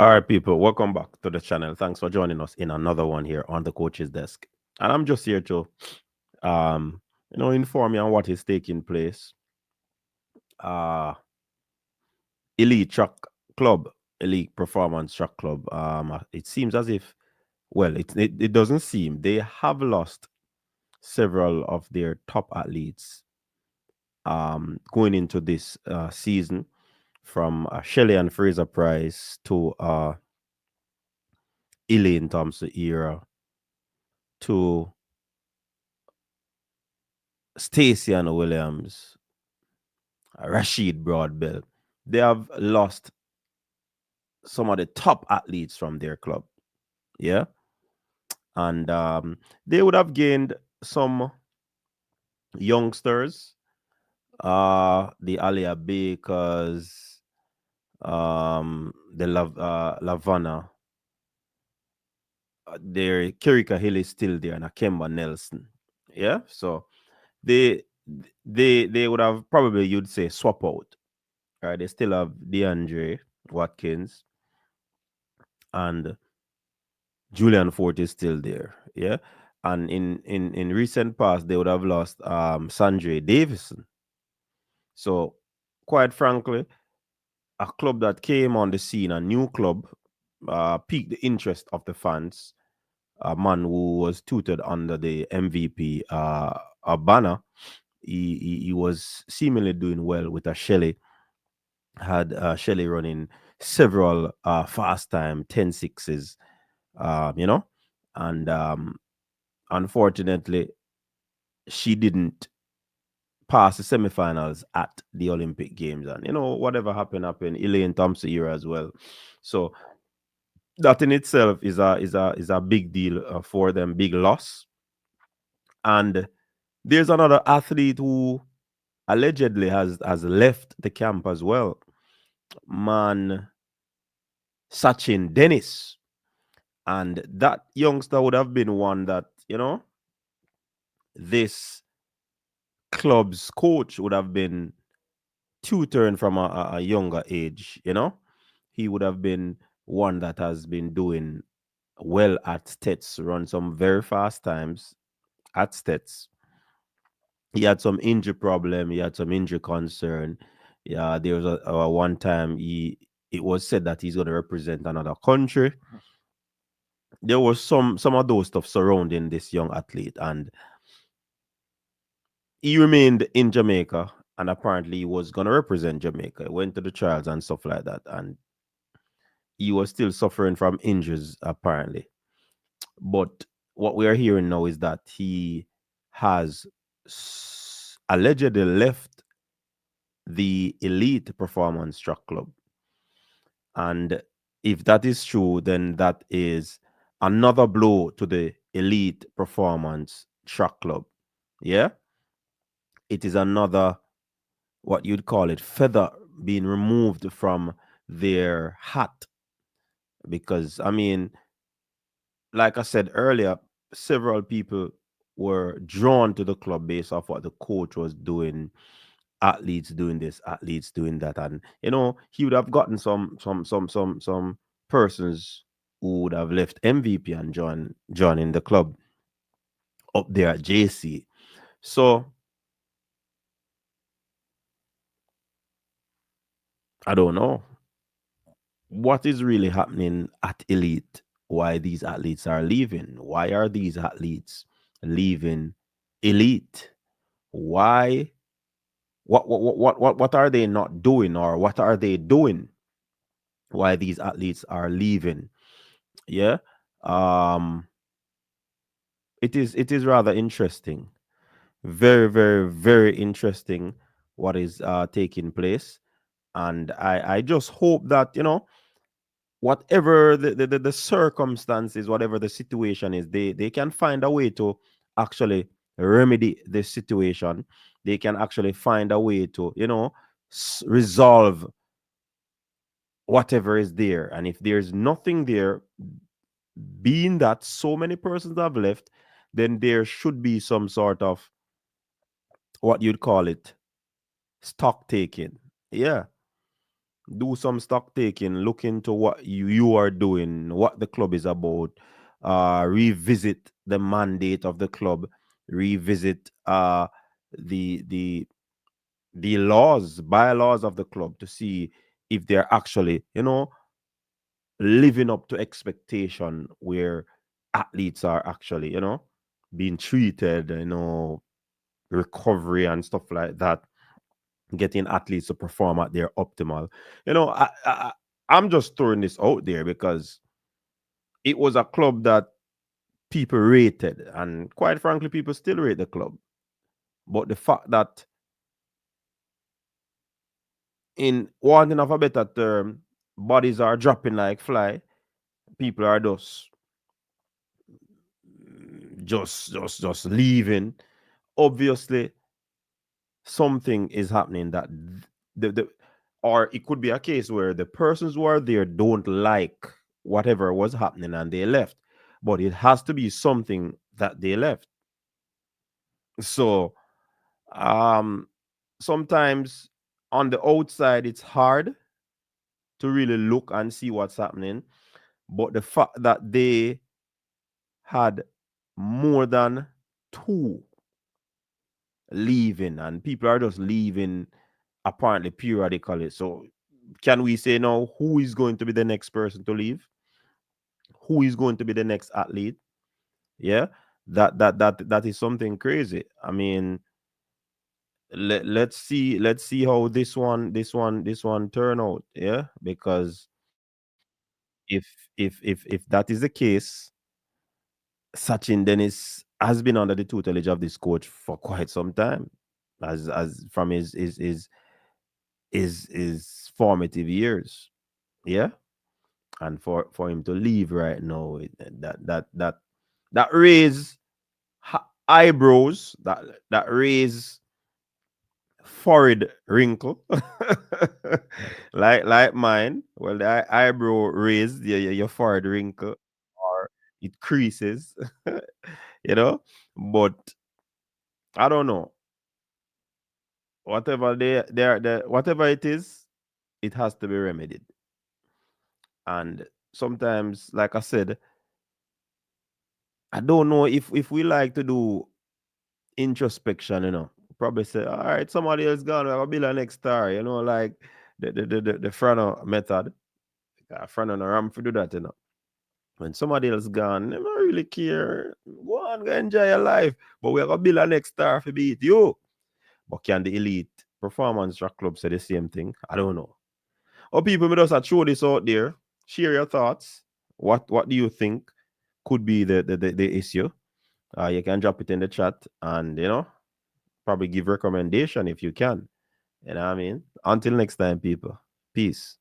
All right, people, welcome back to the channel. Thanks for joining us in another one here on the coach's desk. And I'm just here to, um, inform you on what is taking place. Uh, Elite Track Club, Elite Performance Track Club. It seems as if, well, it doesn't seem they have lost several of their top athletes going into this season, from Shelley and Fraser Price to Elaine Thompson era to Stacey and Williams, Rashid Broadbell. They have lost some of the top athletes from their club. Yeah. And they would have gained some youngsters, the Alia Bakers, the Lavana. Their Kirika Hill is still there, and Akemba Nelson. Yeah. So they they would have probably, you'd say, swap out. Right. They still have DeAndre Watkins, and Julian Fort is still there. Yeah. And in recent past, they would have lost Sandre Davison. So, quite frankly, a club that came on the scene, a new club, piqued the interest of the fans. A man who was tutored under the MVP banner. He was seemingly doing well with a Shelley. Had Shelley running several fast time 10-6s, you know, and unfortunately, she didn't pass the semifinals at the Olympic Games. And, whatever happened, Elaine Thompson era as well. So that in itself is a big deal for them, big loss. And there's another athlete who allegedly has left the camp as well. Man, Sachin Dennis. And that youngster would have been one that, this club's coach would have been tutoring from a younger age. He would have been one that has been doing well at Stets, run some very fast times at Stets. He had some injury problem, he had some injury concern. Yeah, there was a one time it was said that he's going to represent another country. There was some of those stuff surrounding this young athlete, and he remained in Jamaica, and apparently he was going to represent Jamaica. He went to the trials and stuff like that, and he was still suffering from injuries, apparently. But what we are hearing now is that he has allegedly left the Elite Performance Track Club. And if that is true, then that is another blow to the Elite Performance Track Club. Yeah? It is another, what you'd call it, feather being removed from their hat. Because, I mean, like I said earlier, several people were drawn to the club based off what the coach was doing, athletes doing this, athletes doing that. And he would have gotten some persons who would have left MVP and joining the club up there at JC. So I don't know what is really happening at Elite, why these athletes are leaving. Why are these athletes leaving Elite? Why? What are they not doing, or what are they doing? Why these athletes are leaving? Yeah. Um. It is rather interesting. Very, very, very interesting what is taking place. And I just hope that, whatever the circumstances, whatever the situation is, they can find a way to actually remedy this situation. They can actually find a way to, resolve whatever is there. And if there's nothing there, being that so many persons have left, then there should be some sort of, what you'd call it, stock taking. Yeah. do some stock taking, look into what you are doing, what the club is about, revisit the mandate of the club, revisit the the laws, bylaws of the club to see if they're actually, living up to expectation where athletes are actually, being treated, recovery and stuff like that, getting athletes to perform at their optimal. You know, I'm just throwing this out there because it was a club that people rated, and quite frankly, people still rate the club. But the fact that, in wanting of a better term, bodies are dropping like fly, people are just leaving. Obviously, something is happening that the or it could be a case where the persons who are there don't like whatever was happening and they left, but it has to be something that they left. So um sometimes on the outside it's hard to really look and see what's happening, but the fact that they had more than two leaving and people are just leaving apparently periodically. So can we say now who is going to be the next person to leave? Who is going to be the next athlete? Yeah, that is something crazy. I mean, let's see how this one turn out. Yeah, because if that is the case, Sachin Dennis has been under the tutelage of this coach for quite some time, as from his formative years. Yeah, and for him to leave right now, that raise eyebrows, that raise forehead wrinkle, like mine. Well, the eyebrow raised, your forehead wrinkle, or it creases, you know. But I don't know. Whatever whatever it is, it has to be remedied. And sometimes, like I said, I don't know if we like to do introspection, probably say, all right, somebody else gone, we're gonna build a next star, like the Frano method. Frano no ram for do that, When somebody else gone, they don't really care. Go on, go enjoy your life. But we're gonna build a next star for beat you. But can the elite performance track club say the same thing? I don't know. Or people may just throw this out there. Share your thoughts. What do you think could be the issue? You can drop it in the chat and probably give recommendation if you can. You know what I mean? Until next time, people. Peace.